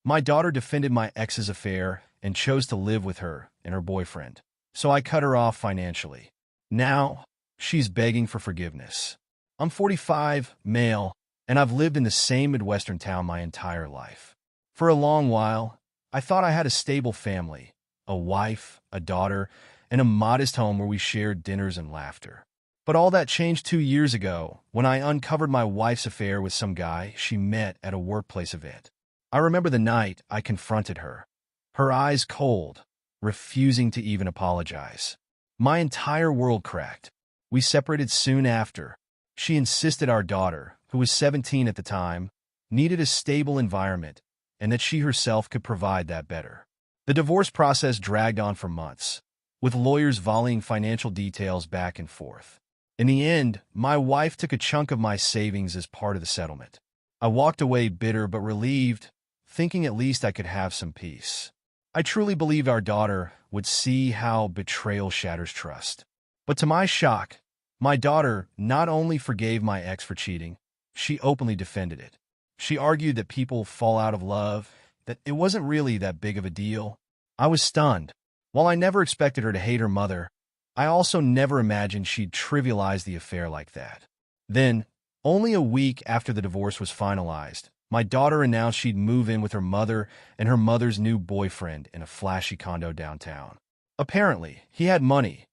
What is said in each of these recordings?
My daughter defended my ex's affair and chose to live with her and her boyfriend, so I cut her off financially. Now, she's begging for forgiveness. I'm 45, male, and I've lived in the same Midwestern town my entire life. For a long while, I thought I had a stable family, a wife, a daughter, and a modest home where we shared dinners and laughter. But all that changed 2 years ago when I uncovered my wife's affair with some guy she met at a workplace event. I remember the night I confronted her, her eyes cold, refusing to even apologize. My entire world cracked. We separated soon after. She insisted our daughter, who was 17 at the time, needed a stable environment and that she herself could provide that better. The divorce process dragged on for months, with lawyers volleying financial details back and forth. In the end, my wife took a chunk of my savings as part of the settlement. I walked away bitter but relieved, thinking at least I could have some peace. I truly believed our daughter would see how betrayal shatters trust. But to my shock, my daughter not only forgave my ex for cheating, she openly defended it. She argued that people fall out of love, that it wasn't really that big of a deal. I was stunned. While I never expected her to hate her mother, I also never imagined she'd trivialize the affair like that. Then, only a week after the divorce was finalized, my daughter announced she'd move in with her mother and her mother's new boyfriend in a flashy condo downtown. Apparently, he had money,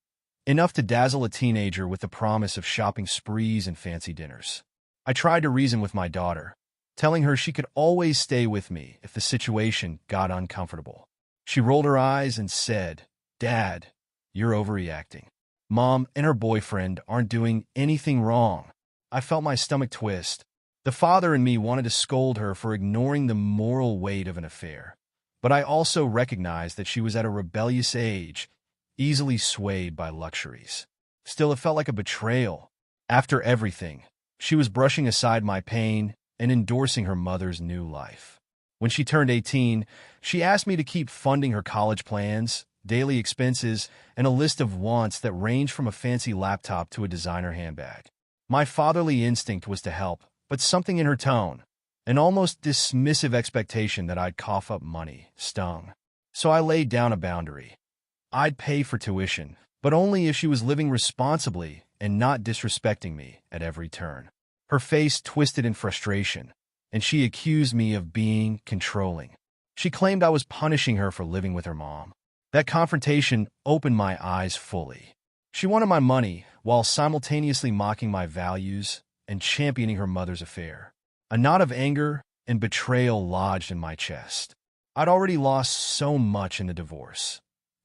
enough to dazzle a teenager with the promise of shopping sprees and fancy dinners. I tried to reason with my daughter, telling her she could always stay with me if the situation got uncomfortable. She rolled her eyes and said, "Dad, you're overreacting. Mom and her boyfriend aren't doing anything wrong." I felt my stomach twist. The father in me wanted to scold her for ignoring the moral weight of an affair, but I also recognized that she was at a rebellious age, easily swayed by luxuries. Still, it felt like a betrayal. After everything, she was brushing aside my pain and endorsing her mother's new life. When she turned 18, she asked me to keep funding her college plans, daily expenses, and a list of wants that ranged from a fancy laptop to a designer handbag. My fatherly instinct was to help, but something in her tone, an almost dismissive expectation that I'd cough up money, stung. So I laid down a boundary. I'd pay for tuition, but only if she was living responsibly and not disrespecting me at every turn. Her face twisted in frustration, and she accused me of being controlling. She claimed I was punishing her for living with her mom. That confrontation opened my eyes fully. She wanted my money while simultaneously mocking my values and championing her mother's affair. A knot of anger and betrayal lodged in my chest. I'd already lost so much in the divorce.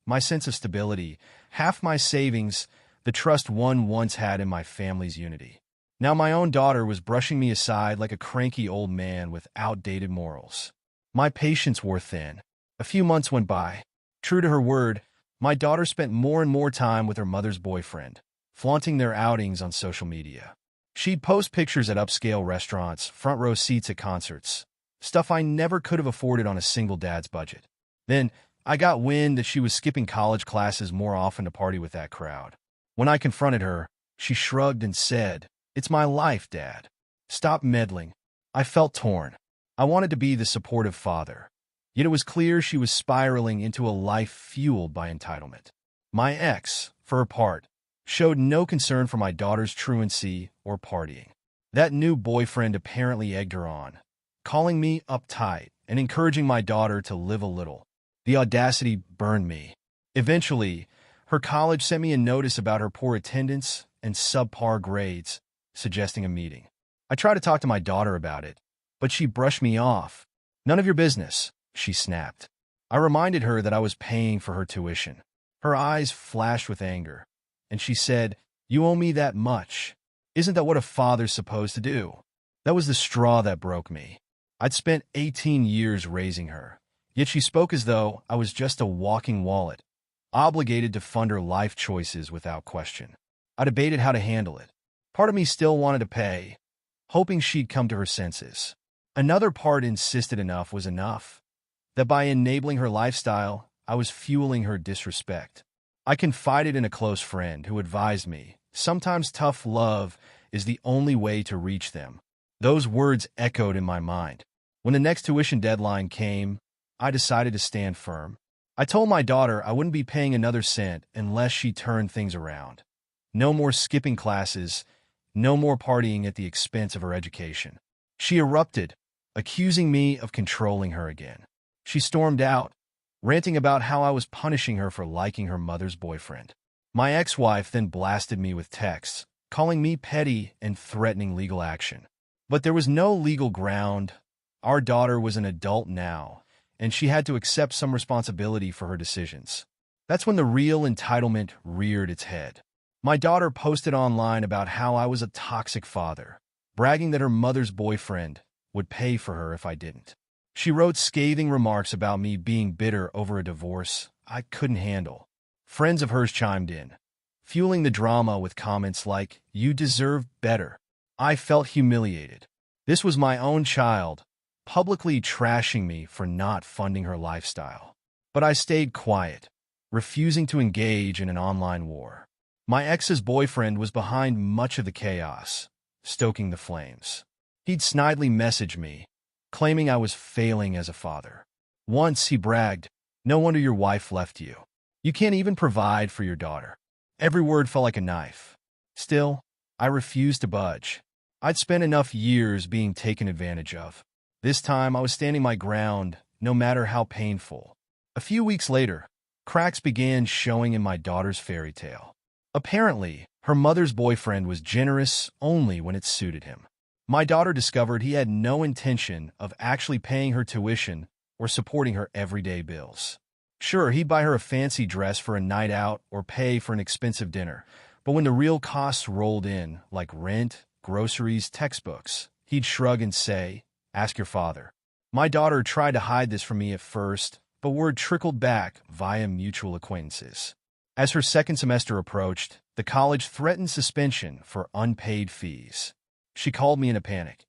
My sense of stability, half my savings, the trust one once had in my family's unity. Now my own daughter was brushing me aside like a cranky old man with outdated morals. My patience wore thin. A few months went by. True to her word, my daughter spent more and more time with her mother's boyfriend, flaunting their outings on social media. She'd post pictures at upscale restaurants, front row seats at concerts, stuff I never could have afforded on a single dad's budget. Then, I got wind that she was skipping college classes more often to party with that crowd. When I confronted her, she shrugged and said, "It's my life, Dad. Stop meddling." I felt torn. I wanted to be the supportive father, yet it was clear she was spiraling into a life fueled by entitlement. My ex, for her part, showed no concern for my daughter's truancy or partying. That new boyfriend apparently egged her on, calling me uptight and encouraging my daughter to live a little. The audacity burned me. Eventually, her college sent me a notice about her poor attendance and subpar grades, suggesting a meeting. I tried to talk to my daughter about it, but she brushed me off. "None of your business," she snapped. I reminded her that I was paying for her tuition. Her eyes flashed with anger, and she said, "You owe me that much. Isn't that what a father's supposed to do?" That was the straw that broke me. I'd spent 18 years raising her, yet she spoke as though I was just a walking wallet, obligated to fund her life choices without question. I debated how to handle it. Part of me still wanted to pay, hoping she'd come to her senses. Another part insisted enough was enough, that by enabling her lifestyle, I was fueling her disrespect. I confided in a close friend who advised me, sometimes tough love is the only way to reach them. Those words echoed in my mind. When the next tuition deadline came, I decided to stand firm. I told my daughter I wouldn't be paying another cent unless she turned things around. No more skipping classes, no more partying at the expense of her education. She erupted, accusing me of controlling her again. She stormed out, ranting about how I was punishing her for liking her mother's boyfriend. My ex-wife then blasted me with texts, calling me petty and threatening legal action. But there was no legal ground. Our daughter was an adult now, and she had to accept some responsibility for her decisions. That's when the real entitlement reared its head. My daughter posted online about how I was a toxic father, bragging that her mother's boyfriend would pay for her if I didn't. She wrote scathing remarks about me being bitter over a divorce I couldn't handle. Friends of hers chimed in, fueling the drama with comments like, "You deserve better." I felt humiliated. This was my own child, publicly trashing me for not funding her lifestyle. But I stayed quiet, refusing to engage in an online war. My ex's boyfriend was behind much of the chaos, stoking the flames. He'd snidely message me, claiming I was failing as a father. Once he bragged, "No wonder your wife left you. You can't even provide for your daughter." Every word felt like a knife. Still, I refused to budge. I'd spent enough years being taken advantage of. This time I was standing my ground, no matter how painful. A few weeks later, cracks began showing in my daughter's fairy tale. Apparently, her mother's boyfriend was generous only when it suited him. My daughter discovered he had no intention of actually paying her tuition or supporting her everyday bills. Sure, he'd buy her a fancy dress for a night out or pay for an expensive dinner, but when the real costs rolled in, like rent, groceries, textbooks, he'd shrug and say, "Ask your father." My daughter tried to hide this from me at first, but word trickled back via mutual acquaintances. As her second semester approached, the college threatened suspension for unpaid fees. She called me in a panic.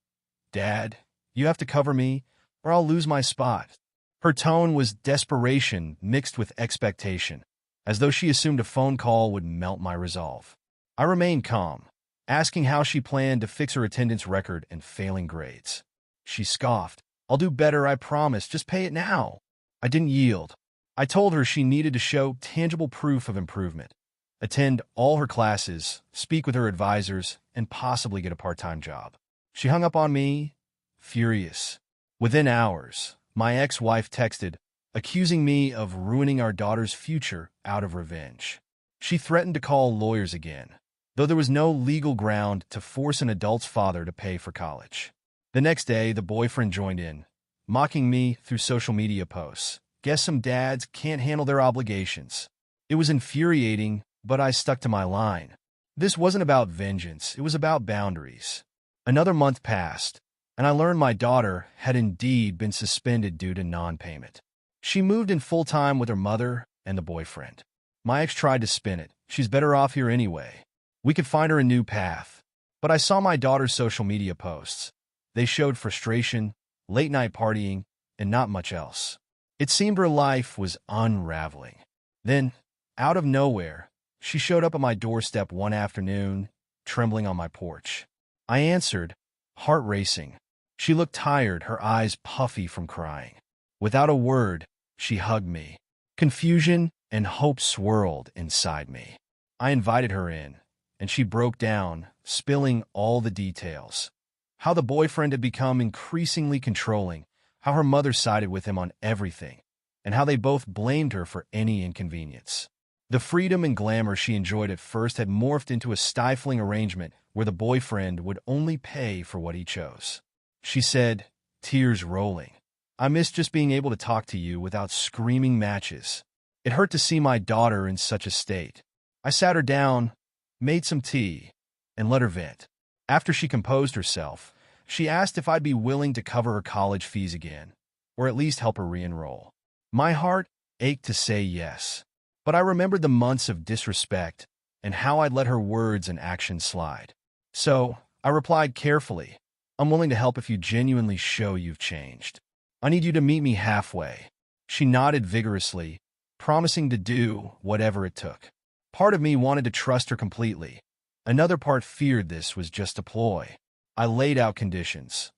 "Dad, you have to cover me, or I'll lose my spot." Her tone was desperation mixed with expectation, as though she assumed a phone call would melt my resolve. I remained calm, asking how she planned to fix her attendance record and failing grades. She scoffed. "I'll do better, I promise. Just pay it now." I didn't yield. I told her she needed to show tangible proof of improvement, attend all her classes, speak with her advisors, and possibly get a part-time job. She hung up on me, furious. Within hours, my ex-wife texted, accusing me of ruining our daughter's future out of revenge. She threatened to call lawyers again, though there was no legal ground to force an adult's father to pay for college. The next day, the boyfriend joined in, mocking me through social media posts. "Guess some dads can't handle their obligations." It was infuriating, but I stuck to my line. This wasn't about vengeance, it was about boundaries. Another month passed, and I learned my daughter had indeed been suspended due to non-payment. She moved in full-time with her mother and the boyfriend. My ex tried to spin it. "She's better off here anyway. We could find her a new path." But I saw my daughter's social media posts. They showed frustration, late-night partying, and not much else. It seemed her life was unraveling. Then, out of nowhere, she showed up at my doorstep one afternoon, trembling on my porch. I answered, heart racing. She looked tired, her eyes puffy from crying. Without a word, she hugged me. Confusion and hope swirled inside me. I invited her in, and she broke down, spilling all the details. How the boyfriend had become increasingly controlling, how her mother sided with him on everything, and how they both blamed her for any inconvenience. The freedom and glamour she enjoyed at first had morphed into a stifling arrangement where the boyfriend would only pay for what he chose. She said, tears rolling, "I miss just being able to talk to you without screaming matches." It hurt to see my daughter in such a state. I sat her down, made some tea, and let her vent. After she composed herself, she asked if I'd be willing to cover her college fees again, or at least help her re-enroll. My heart ached to say yes, but I remembered the months of disrespect and how I'd let her words and actions slide. So, I replied carefully, "I'm willing to help if you genuinely show you've changed. I need you to meet me halfway." She nodded vigorously, promising to do whatever it took. Part of me wanted to trust her completely. Another part feared this was just a ploy. I laid out conditions.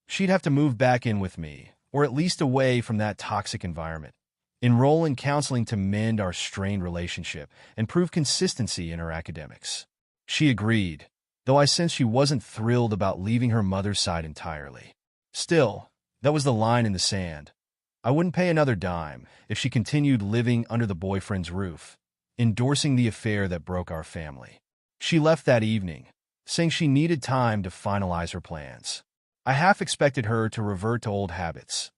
She'd have to move back in with me, or at least away from that toxic environment. Enroll in counseling to mend our strained relationship and prove consistency in her academics. She agreed, though I sensed she wasn't thrilled about leaving her mother's side entirely. Still, that was the line in the sand. I wouldn't pay another dime if she continued living under the boyfriend's roof, endorsing the affair that broke our family. She left that evening, saying she needed time to finalize her plans. I half expected her to revert to old habits,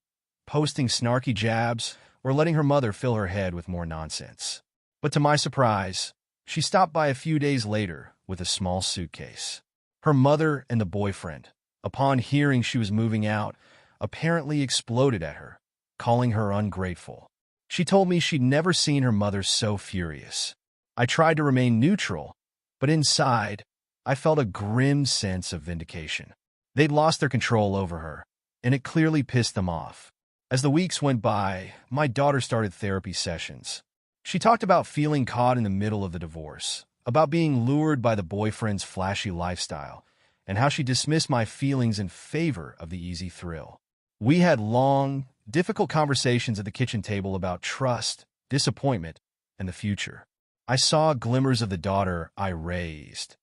posting snarky jabs or letting her mother fill her head with more nonsense. But to my surprise, she stopped by a few days later with a small suitcase. Her mother and the boyfriend, upon hearing she was moving out, apparently exploded at her, calling her ungrateful. She told me she'd never seen her mother so furious. I tried to remain neutral, but inside, I felt a grim sense of vindication. They'd lost their control over her, and it clearly pissed them off. As the weeks went by, my daughter started therapy sessions. She talked about feeling caught in the middle of the divorce, about being lured by the boyfriend's flashy lifestyle, and how she dismissed my feelings in favor of the easy thrill. We had long, difficult conversations at the kitchen table about trust, disappointment, and the future. I saw glimmers of the daughter I raised,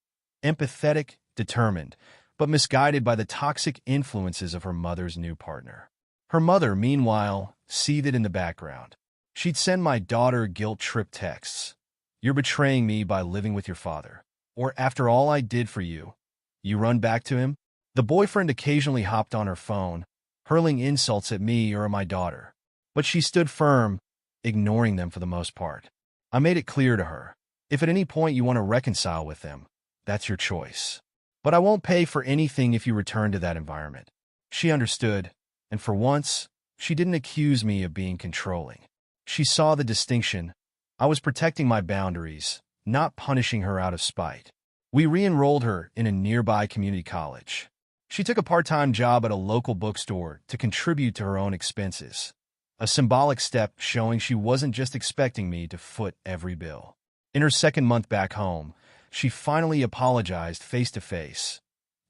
empathetic, determined, but misguided by the toxic influences of her mother's new partner. Her mother, meanwhile, seethed in the background. She'd send my daughter guilt-trip texts. "You're betraying me by living with your father." Or, "After all I did for you, you run back to him?" The boyfriend occasionally hopped on her phone, hurling insults at me or my daughter. But she stood firm, ignoring them for the most part. I made it clear to her, if at any point you want to reconcile with them, that's your choice. But I won't pay for anything if you return to that environment. She understood, and for once, she didn't accuse me of being controlling. She saw the distinction. I was protecting my boundaries, not punishing her out of spite. We re-enrolled her in a nearby community college. She took a part-time job at a local bookstore to contribute to her own expenses, a symbolic step showing she wasn't just expecting me to foot every bill. In her second month back home, she finally apologized face-to-face.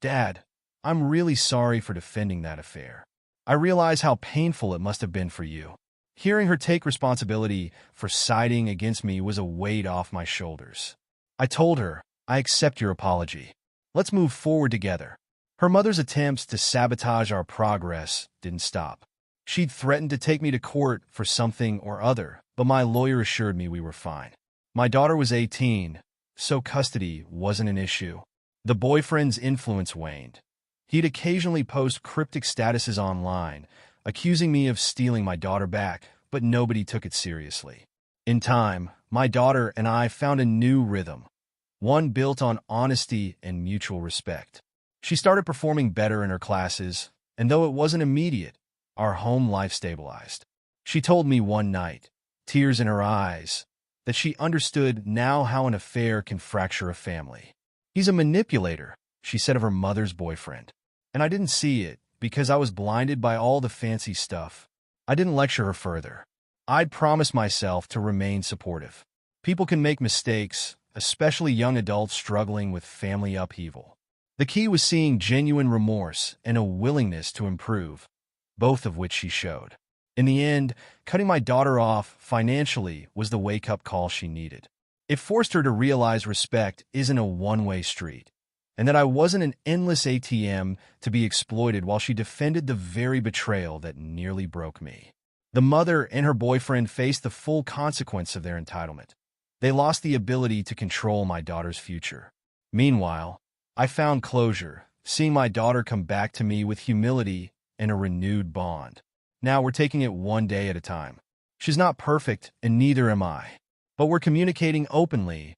"Dad, I'm really sorry for defending that affair. I realize how painful it must have been for you." Hearing her take responsibility for siding against me was a weight off my shoulders. I told her, "I accept your apology. Let's move forward together." Her mother's attempts to sabotage our progress didn't stop. She'd threatened to take me to court for something or other, but my lawyer assured me we were fine. My daughter was 18, so custody wasn't an issue. The boyfriend's influence waned. He'd occasionally post cryptic statuses online, accusing me of stealing my daughter back, but nobody took it seriously. In time, my daughter and I found a new rhythm, one built on honesty and mutual respect. She started performing better in her classes, and though it wasn't immediate, our home life stabilized. She told me one night, tears in her eyes, that she understood now how an affair can fracture a family. "He's a manipulator," she said of her mother's boyfriend. And I didn't see it because I was blinded by all the fancy stuff. I didn't lecture her further. I'd promised myself to remain supportive. People can make mistakes, especially young adults struggling with family upheaval. The key was seeing genuine remorse and a willingness to improve, both of which she showed. In the end, cutting my daughter off financially was the wake-up call she needed. It forced her to realize respect isn't a one-way street, and that I wasn't an endless ATM to be exploited while she defended the very betrayal that nearly broke me. The mother and her boyfriend faced the full consequence of their entitlement. They lost the ability to control my daughter's future. Meanwhile, I found closure, seeing my daughter come back to me with humility and a renewed bond. Now we're taking it one day at a time. She's not perfect, and neither am I. But we're communicating openly,